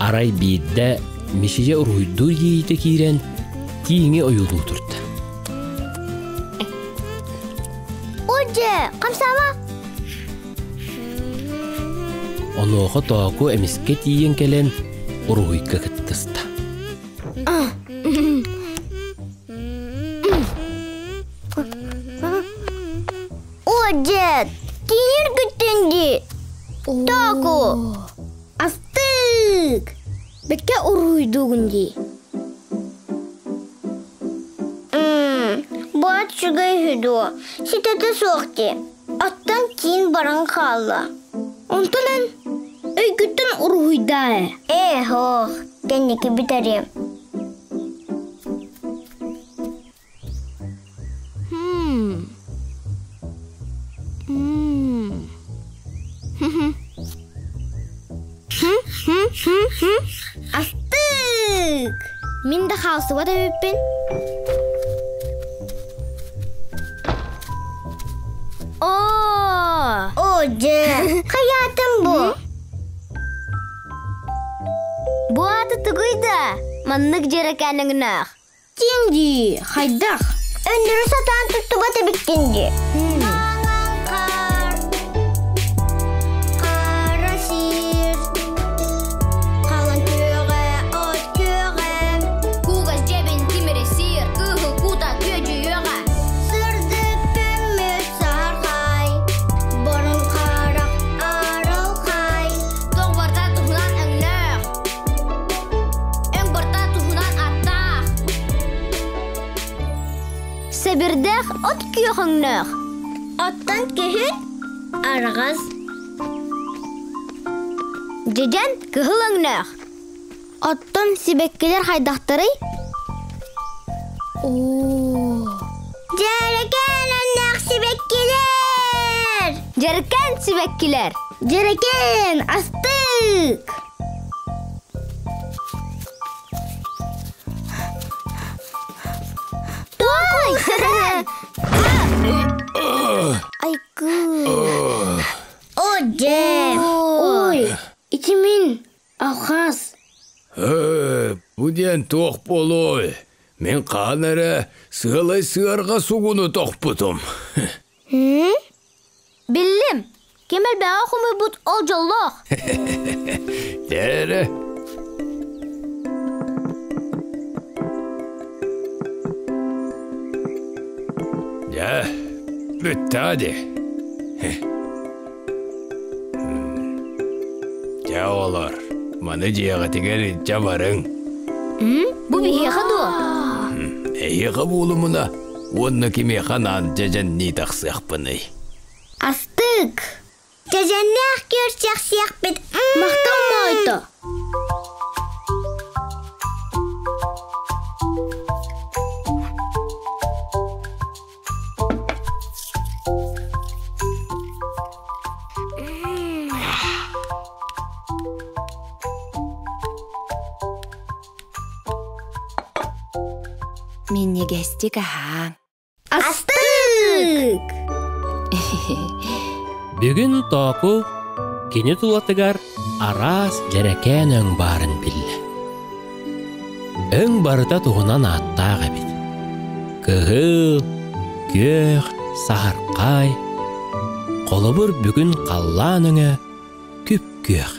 арай бийдде мишиже уруйдур ейте кирен тиңе ойулу турда. Оже, камсама. Онуға Тооку эмиске тиен келен уруйка кыттыста. Оже, тинер күттенди. Тооку. Астык. Бекке уруйдугунди. Бат шугай хүду. Ситete соқти. Аттан тин баран қалла. Онтанан өйгүттен уруйда. Хох, кенники битарем. Астык. Мин да хаусуга да өппен. Оже, хаятым бу. Бу аты тугуйда. Маннык жерекеніңнақ. Тенди, хайдақ. Өндірі сатан тұтты бата биттенди. Себердех от күйөңнөк. Оттан күйөт арғыз. Жеден күйөңнөк. Оттан сибеккелер хайдақтырый. Жерекен өннөк сибеккелер. Жерекен сибеккелер. Жерекен астык. Айку. Оже. Ой. Итимин. Ахас. Буден тоқ болой. Мен қанары сығылай сығарға суғыны тоқ бұтым. Білім. Кемел бәға құмы бұт ол жоллық. Дәрі. Ja, bütті hadi. Ja olur. Mаны жияға тегер жабарың. Бұ бейеға ду? Эйеға болымына. Онны кеме қанан жажан не тақсық бұны. Астык. Жажаннақ көрсек сияқ бет. Мақтау мойды. Мине гестик аха. Астык! Бүгін Тооку кені тулатыгар арас жерекен өң барын білі. Өң барыта туғынан аттаға бит. Кығыл, көк, сағарқай. Қолыбыр бүгін қаллан өңі күп көк.